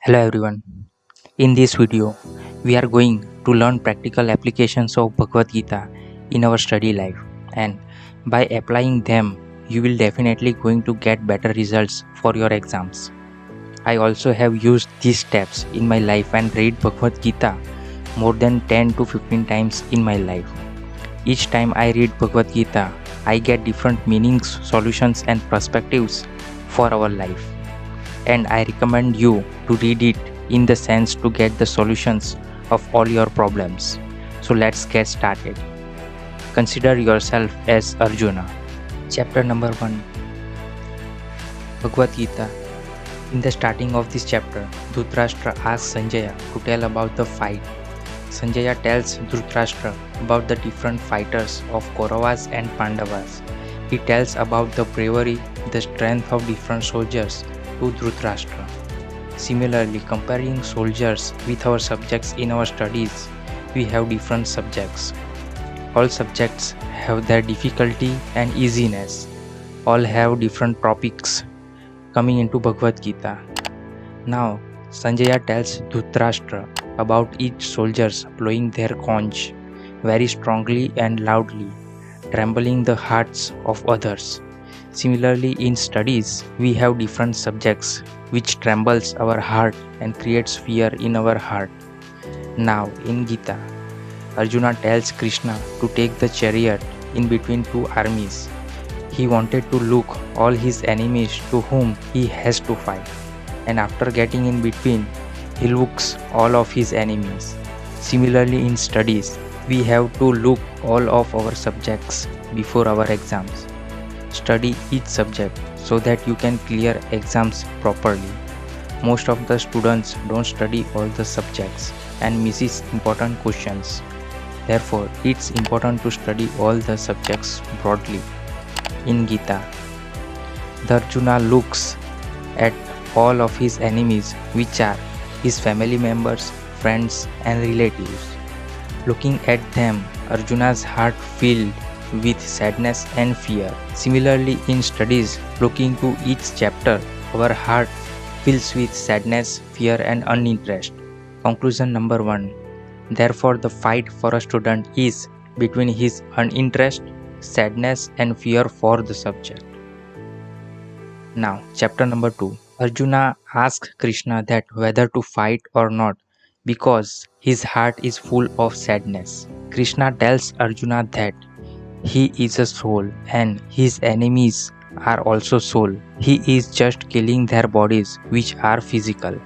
Hello everyone. In this video, we are going to learn practical applications of Bhagavad Gita in our study life, and by applying them, you will definitely going to get better results for your exams. I also have used these steps in my life and read Bhagavad Gita more than 10 to 15 times in my life. Each time I read Bhagavad Gita, I get different meanings, solutions and perspectives for our life, and I recommend you to read it in the sense to get the solutions of all your problems. So let's get started. Consider yourself as Arjuna. Chapter number 1, Bhagavad Gita. In the starting of this chapter, Dhutrashtra asks Sanjaya to tell about the fight. Sanjaya tells Dhutrashtra about the different fighters of Kauravas and Pandavas. He tells about the bravery, the strength of different soldiers to Dhutrashtra. Similarly, comparing soldiers with our subjects in our studies, we have different subjects. All subjects have their difficulty and easiness. All have different topics coming into Bhagavad Gita. Now, Sanjaya tells Dhutrashtra about each soldiers blowing their conch very strongly and loudly, trembling the hearts of others. Similarly, in studies, we have different subjects which trembles our heart and creates fear in our heart. Now, in Gita, Arjuna tells Krishna to take the chariot in between two armies. He wanted to look all his enemies to whom he has to fight, and after getting in between, he looks all of his enemies. Similarly, in studies, we have to look all of our subjects before our exams. Study each subject so that you can clear exams properly. Most of the students don't study all the subjects and misses important questions. Therefore, it's important to study all the subjects broadly. In Gita, the Arjuna looks at all of his enemies, which are his family members, friends and relatives. Looking at them, Arjuna's heart filled with sadness and fear. Similarly, in studies, looking to each chapter, our heart fills with sadness, fear and uninterest. Conclusion number 1. Therefore, the fight for a student is between his uninterest, sadness and fear for the subject. Now, chapter number 2. Arjuna asks Krishna that whether to fight or not because his heart is full of sadness. Krishna tells Arjuna that he is a soul and his enemies are also soul. He is just killing their bodies which are physical.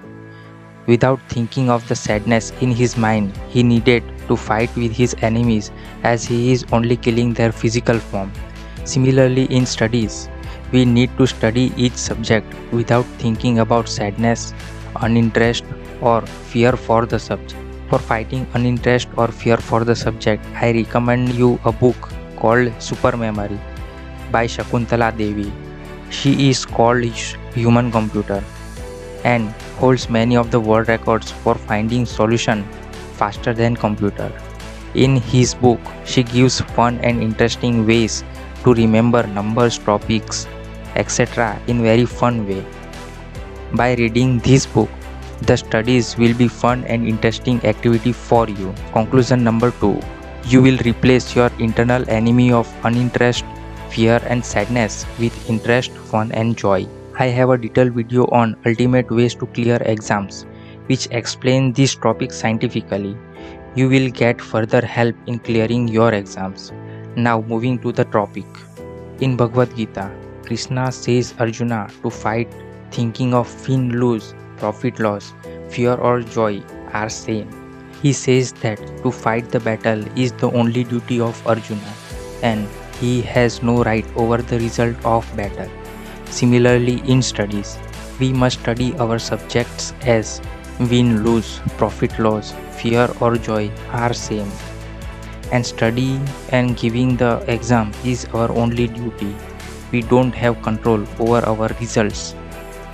Without thinking of the sadness in his mind, he needed to fight with his enemies as he is only killing their physical form. Similarly, in studies, we need to study each subject without thinking about sadness, uninterest or fear for the subject. For fighting uninterest or fear for the subject, I recommend you a book called Super Memory by Shakuntala Devi. She is called human computer and holds many of the world records for finding solution faster than computer. In his book, she gives fun and interesting ways to remember numbers, topics, etc. in very fun way. By reading this book, the studies will be fun and interesting activity for you. Conclusion number 2. You will replace your internal enemy of uninterest, fear and sadness with interest, fun and joy. I have a detailed video on ultimate ways to clear exams which explain this topic scientifically. You will get further help in clearing your exams. Now moving to the topic. In Bhagavad Gita, Krishna says Arjuna to fight thinking of win lose, profit loss, fear or joy are same. He says that to fight the battle is the only duty of Arjuna and he has no right over the result of battle. Similarly, in studies, we must study our subjects as win lose, profit loss, fear or joy are same. And study and giving the exam is our only duty. We don't have control over our results.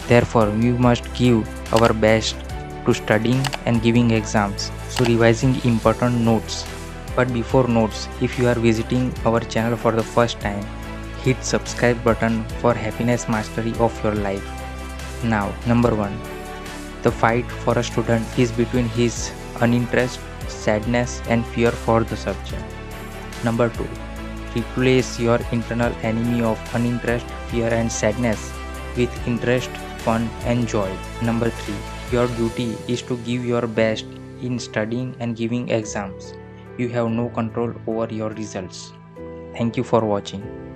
Therefore, we must give our best to studying and giving exams. So revising important notes. But before notes, if you are visiting our channel for the first time, hit subscribe button for happiness mastery of your life. Now, number 1. The fight for a student is between his uninterest, sadness, and fear for the subject. Number 2. Replace your internal enemy of uninterest, fear, and sadness with interest, fun, and joy. Number 3. Your duty is to give your best in studying and giving exams. You have no control over your results. Thank you for watching.